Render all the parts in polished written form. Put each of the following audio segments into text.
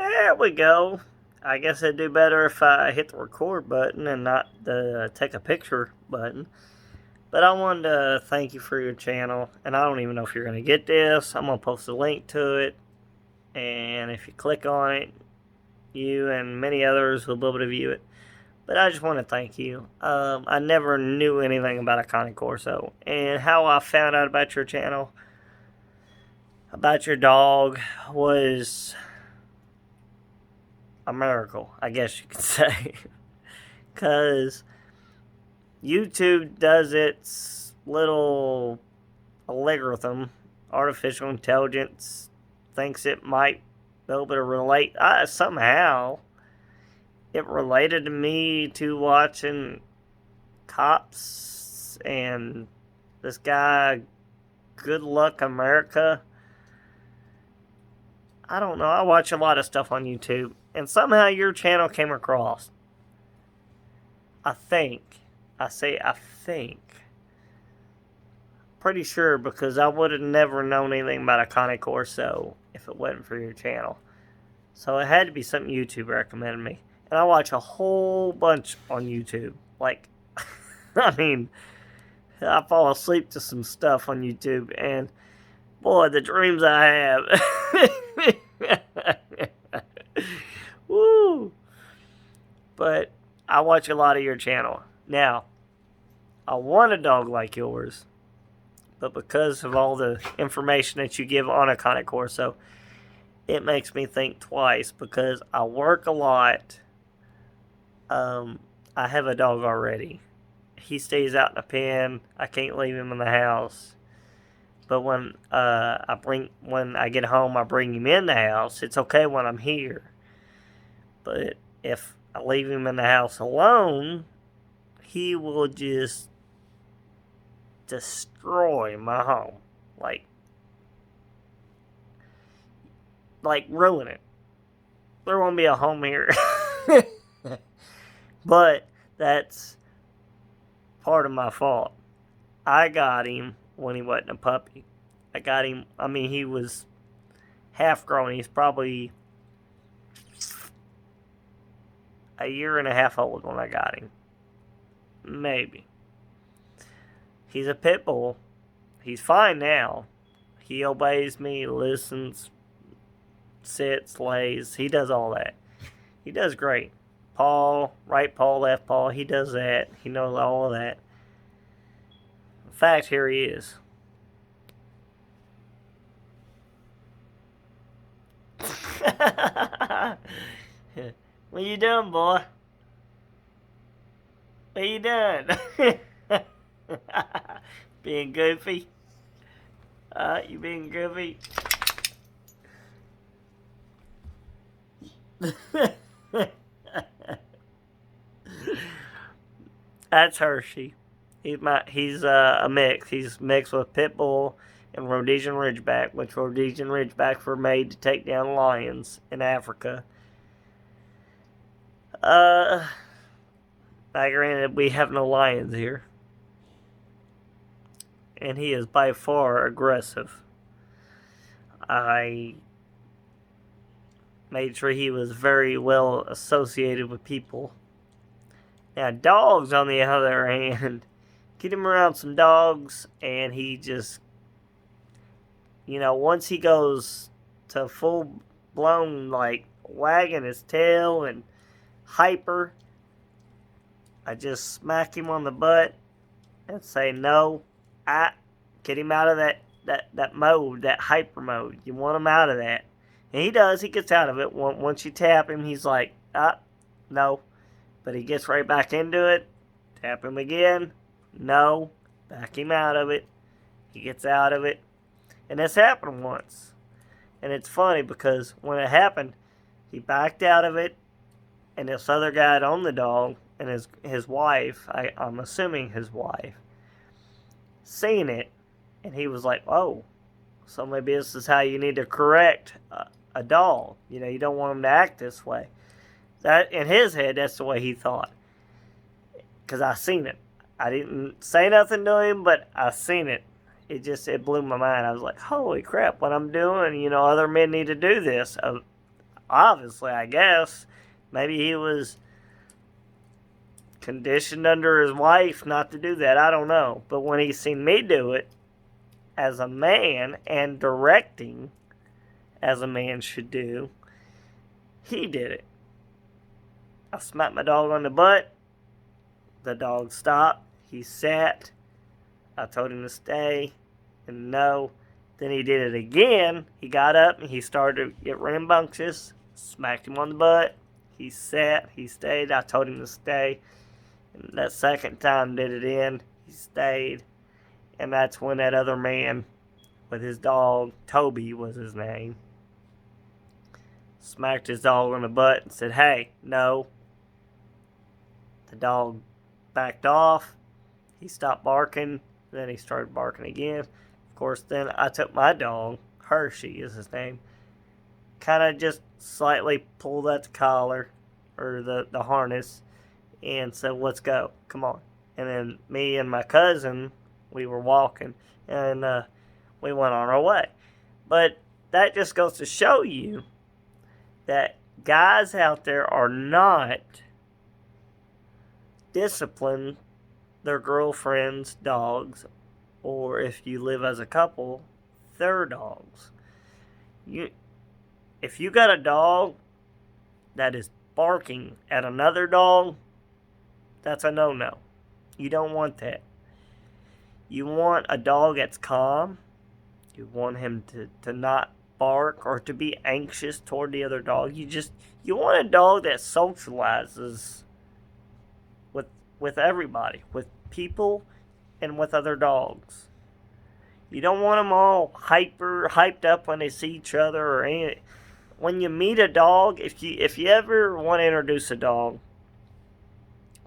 There we go. I guess it'd do better if I hit the record button and not the take a picture button. But I wanted to thank you for your channel. And I don't even know if you're going to get this. I'm going to post a link to it. And if you click on it, you and many others will be able to view it. But I just want to thank you. I never knew anything about a Cane Corso. And how I found out about your channel, about your dog, was a miracle, I guess you could say. Because YouTube does its little algorithm, artificial intelligence, thinks it might be able to relate. Somehow, it related to me to watching Cops and this guy, Good Luck America. I don't know. I watch a lot of stuff on YouTube. And somehow your channel came across. I think. I think. Pretty sure, because I would have never known anything about a Cane Corso if it wasn't for your channel. So it had to be something YouTube recommended me. And I watch a whole bunch on YouTube. Like, I mean, I fall asleep to some stuff on YouTube. And, boy, the dreams I have. Woo! But I watch a lot of your channel. Now, I want a dog like yours. But because of all the information that you give on a Cane Corso, it makes me think twice. Because I work a lot. I have a dog already. He stays out in a pen. I can't leave him in the house. But when I get home, I bring him in the house. It's okay when I'm here. But if I leave him in the house alone, he will just destroy my home. Like ruin it. There won't be a home here. But that's part of my fault. I got him when he wasn't a puppy. I got him, he was half grown. He's probably a year and a half old when I got him. Maybe. He's a pit bull. He's fine now. He obeys me, listens, sits, lays. He does all that. He does great. Paw, right paw, left paw. He does that. He knows all of that. In fact, here he is. What you doing, boy? What you doing? Being goofy? You being goofy? That's Hershey. He's a mix. He's mixed with pit bull and Rhodesian Ridgeback, which Rhodesian Ridgebacks were made to take down lions in Africa. Now granted, we have no lions here. And he is by far aggressive. I made sure he was very well associated with people. Now, dogs, on the other hand, get him around some dogs, and he just, once he goes to full-blown, wagging his tail and hyper, I just smack him on the butt and say, no, get him out of that mode, that hyper mode. You want him out of that. And he does. He gets out of it. Once you tap him, he's like, no. But he gets right back into it. Tap him again. No. Back him out of it. He gets out of it. And this happened once. And it's funny because when it happened, he backed out of it. And this other guy had owned the dog. And his wife, I'm assuming his wife, seen it. And he was like, oh, so maybe this is how you need to correct a dog. You don't want him to act this way. That, in his head, that's the way he thought. Because I seen it. I didn't say nothing to him, but I seen it. It blew my mind. I was like, holy crap, what I'm doing, other men need to do this. Obviously, I guess. Maybe he was conditioned under his wife not to do that. I don't know. But when he seen me do it as a man and directing as a man should do, he did it. I smacked my dog on the butt. The dog stopped. He sat. I told him to stay and no. Then he did it again. He got up and he started to get rambunctious. Smacked him on the butt. He sat. He stayed. I told him to stay. And that second time did it in. He stayed. And that's when that other man with his dog, Toby was his name, smacked his dog on the butt and said, "Hey, no." The dog backed off. He stopped barking. Then he started barking again. Of course, then I took my dog, Hershey is his name, kind of just slightly pulled at the collar or the harness and said, "Let's go. Come on." And then me and my cousin, we were walking and we went on our way. But that just goes to show you that guys out there are not discipline their girlfriends' dogs, or if you live as a couple, their dogs. If you got a dog that is barking at another dog, that's a no-no. You don't want that. You want a dog that's calm. You want him to not bark or to be anxious toward the other dog. You want a dog that socializes with everybody, with people and with other dogs. You don't want them all hyped up when they see each other or any. When you meet a dog, if you ever want to introduce a dog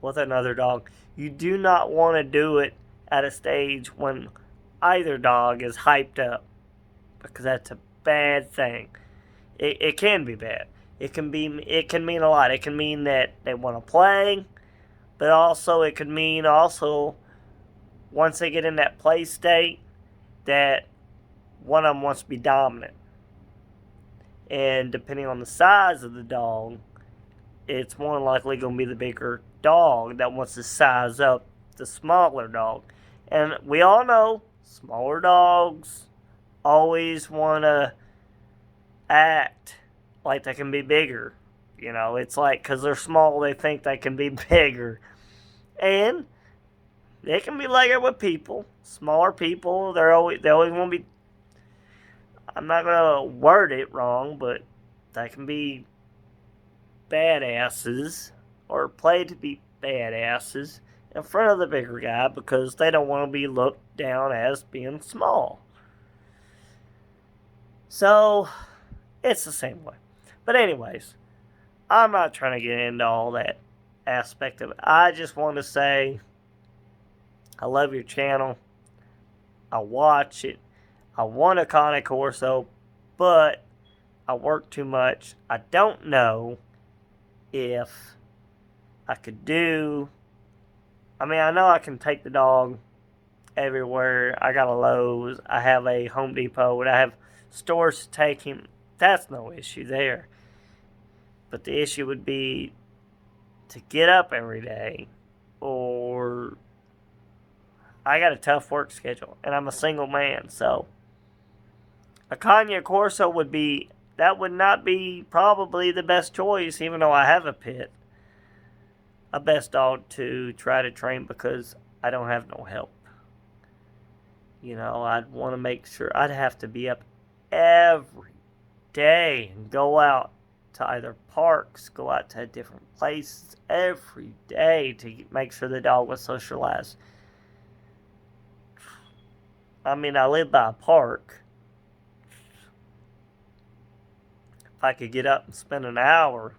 with another dog, you do not want to do it at a stage when either dog is hyped up, because that's a bad thing. It can be bad. It can mean a lot. It can mean that they want to play, but also it could mean once they get in that play state that one of them wants to be dominant. And depending on the size of the dog, it's more likely going to be the bigger dog that wants to size up the smaller dog. And we all know smaller dogs always want to act like they can be bigger. You know, it's like because they're small, they think they can be bigger. And they can be like it with people. Smaller people, they always want to be, I'm not going to word it wrong, but they can be badasses or play to be badasses in front of the bigger guy because they don't want to be looked down as being small. So, it's the same way. But anyways, I'm not trying to get into all that aspect of it. I just want to say I love your channel. I watch it. I want a Cane Corso, but I work too much. I don't know if I could do. I mean, I know I can take the dog everywhere. I got a Lowe's. I have a Home Depot. And I have stores to take him. That's no issue there. But the issue would be to get up every day, or I got a tough work schedule and I'm a single man, so a Cane Corso would not be probably the best choice, even though I have a best dog to try to train because I don't have no help. You know, I'd want to make sure I'd have to be up every day and go out to either parks, go out to different places every day to make sure the dog was socialized. I mean, I live by a park. If I could get up and spend an hour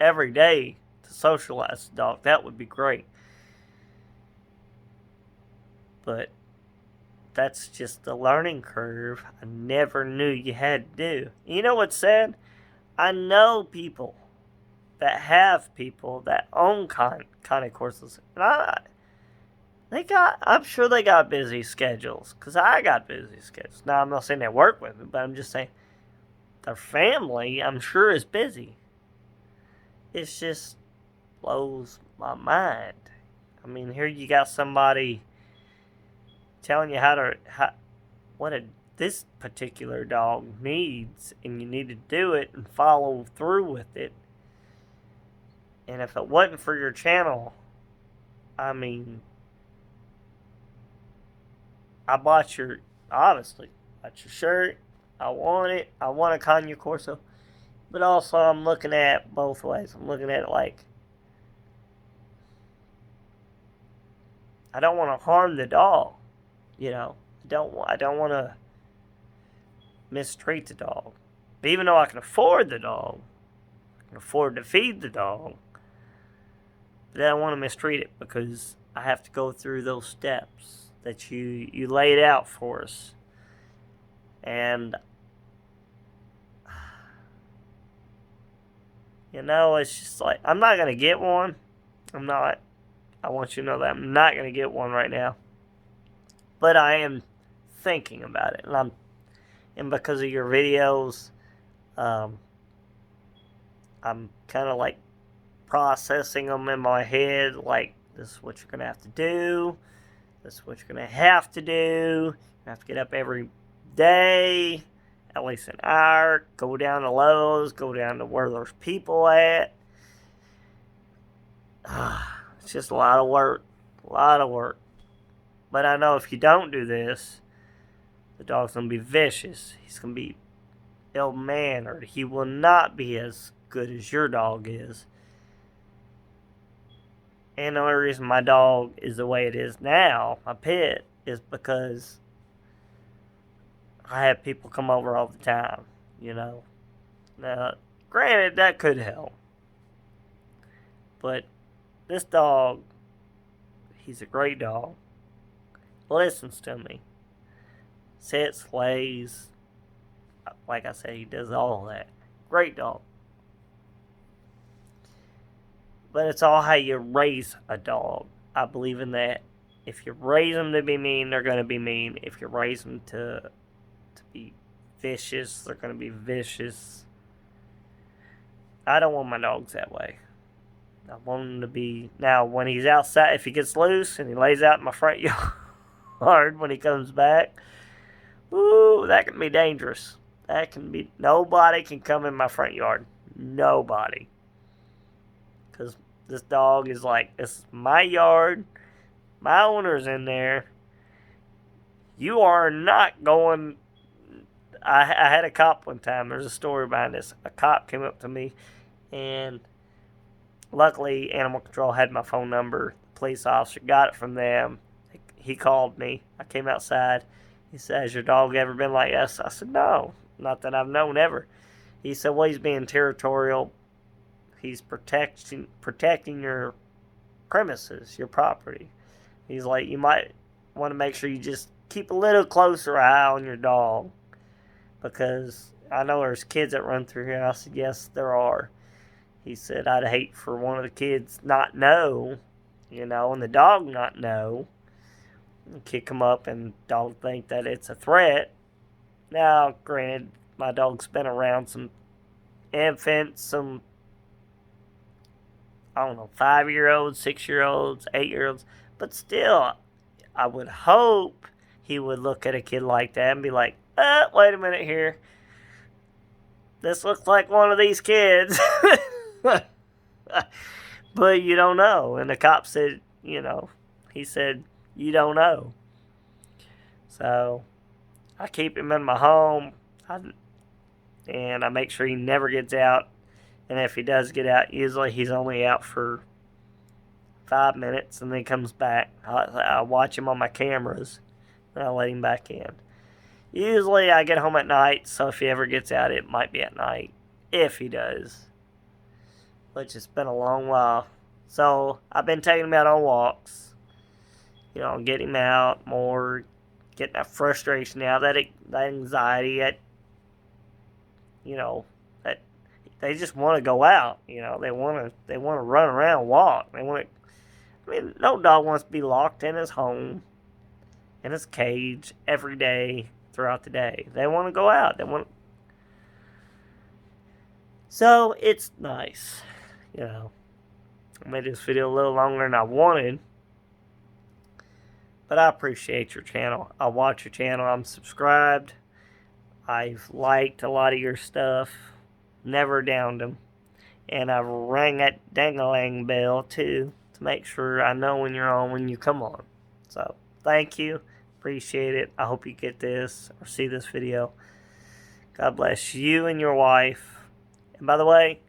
every day to socialize the dog, that would be great. But that's just the learning curve I never knew you had to do. You know what's sad? I know people that have people that own Cane Corsos. And I'm sure they got busy schedules, because I got busy schedules. Now, I'm not saying they work with me, but I'm just saying their family, I'm sure, is busy. It just blows my mind. I mean, here you got somebody telling you this particular dog needs, and you need to do it and follow through with it. And if it wasn't for your channel, I mean, I bought your shirt. I want it. I want a Cagno Corso. But also, I'm looking at both ways. I'm looking at it like, I don't want to harm the dog. You know, I don't want to mistreat the dog. But even though I can afford the dog, I can afford to feed the dog, but I don't want to mistreat it because I have to go through those steps that you laid out for us. And, you know, it's just like, I'm not going to get one. I'm not. I want you to know that I'm not going to get one right now. But I am thinking about it. And because of your videos, I'm kind of like processing them in my head. Like, this is what you're going to have to do. This is what you're going to have to do. You have to get up every day, at least an hour. Go down to Lowe's. Go down to where there's people at. It's just a lot of work. A lot of work. But I know if you don't do this, the dog's going to be vicious. He's going to be ill-mannered. He will not be as good as your dog is. And the only reason my dog is the way it is now, my pet, is because I have people come over all the time, you know. Now, granted, that could help. But this dog, he's a great dog. Listens to me. Sits, lays. Like I said, he does all that. Great dog. But it's all how you raise a dog. I believe in that. If you raise them to be mean, they're going to be mean. If you raise them to be vicious, they're going to be vicious. I don't want my dogs that way. I want him to be... Now, when he's outside, if he gets loose and he lays out in my front yard when he comes back, ooh, that can be dangerous. That can be... Nobody can come in my front yard. Nobody. Because this dog is like, this is my yard. My owner's in there. You are not going... I had a cop one time. There's a story behind this. A cop came up to me, and luckily, Animal Control had my phone number. The police officer got it from them. He called me. I came outside. He said, has your dog ever been like this? I said, no, not that I've known ever. He said, well, he's being territorial. He's protecting your premises, your property. He's like, you might want to make sure you just keep a little closer eye on your dog. Because I know there's kids that run through here. I said, yes, there are. He said, I'd hate for one of the kids not know, you know, and the dog not know. And kick him up and dog think that it's a threat. Now, granted, my dog's been around some infants, some, I don't know, 5-year-olds, 6-year-olds, 8-year-olds. But still, I would hope he would look at a kid like that and be like, wait a minute here. This looks like one of these kids. But you don't know. And the cop said, you know, he said, you don't know. So, I keep him in my home. And I make sure he never gets out. And if he does get out, usually he's only out for 5 minutes and then comes back. I watch him on my cameras. And I let him back in. Usually I get home at night, so if he ever gets out, it might be at night. If he does. Which it's been a long while. So, I've been taking him out on walks. You know, getting him out more. Getting that frustration out, that anxiety, that, you know, that they just want to go out. You know, they want to run around, walk. I mean, no dog wants to be locked in his home, in his cage, every day, throughout the day. They want to go out. So it's nice, you know. I made this video a little longer than I wanted, but I appreciate your channel. I watch your channel. I'm subscribed. I've liked a lot of your stuff. Never downed them. And I've rang that dang-a-lang bell too to make sure I know when you're on when you come on. So thank you. Appreciate it. I hope you get this or see this video. God bless you and your wife. And by the way,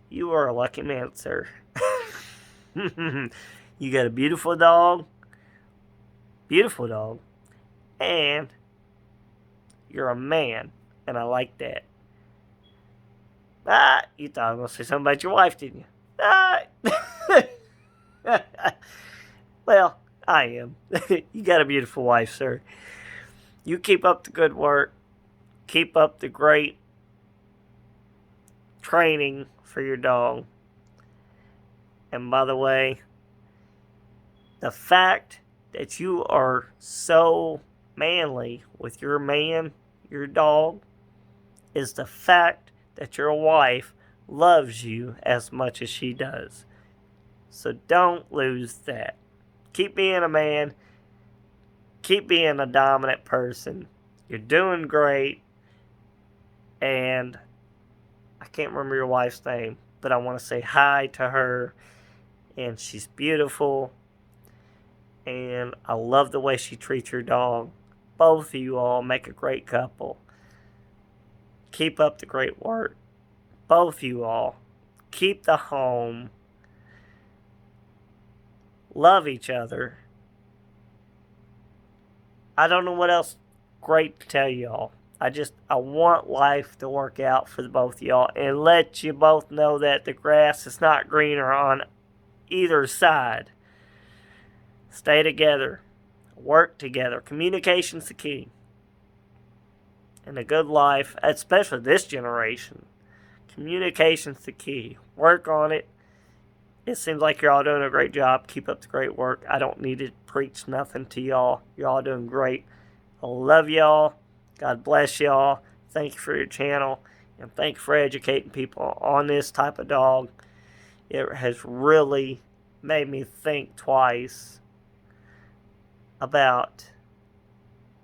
you are a lucky man, sir. You got a beautiful dog. Beautiful dog. And you're a man. And I like that. You thought I was going to say something about your wife, didn't you? Well, I am. You got a beautiful wife, sir. You keep up the good work. Keep up the great training for your dog. And by the way, the fact that you are so manly with your man, your dog, is the fact that your wife loves you as much as she does. So don't lose that. Keep being a man. Keep being a dominant person. You're doing great. And I can't remember your wife's name, but I want to say hi to her. And she's beautiful. And I love the way she treats your dog. Both of you all make a great couple. Keep up the great work. Both of you all. Keep the home. Love each other. I don't know what else great to tell y'all. I want life to work out for both of y'all and let you both know that the grass is not greener on either side. Stay together. Work together. Communication's the key. In a good life, especially this generation, communication's the key. Work on it. It seems like you're all doing a great job. Keep up the great work. I don't need to preach nothing to y'all. You're all doing great. I love y'all. God bless y'all. Thank you for your channel. And thank you for educating people on this type of dog. It has really made me think twice about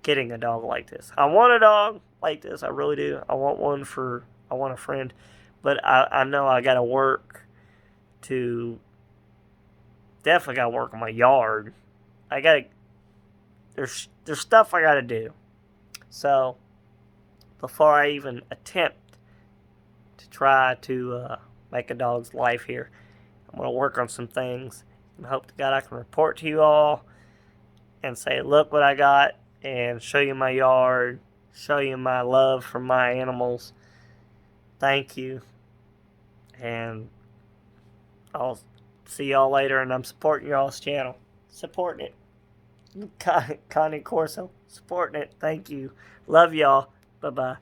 getting a dog like this. I want a dog like this. I really do. I want a friend. But I know I got to work definitely got to work on my yard. There's stuff I got to do. So, before I even attempt to try to make a dog's life here, I'm going to work on some things and hope to God I can report to you all and say, look what I got, and show you my yard, show you my love for my animals. Thank you. And I'll see y'all later, and I'm supporting y'all's channel. Supporting it. Connie Corso. Supporting it. Thank you. Love y'all. Bye-bye.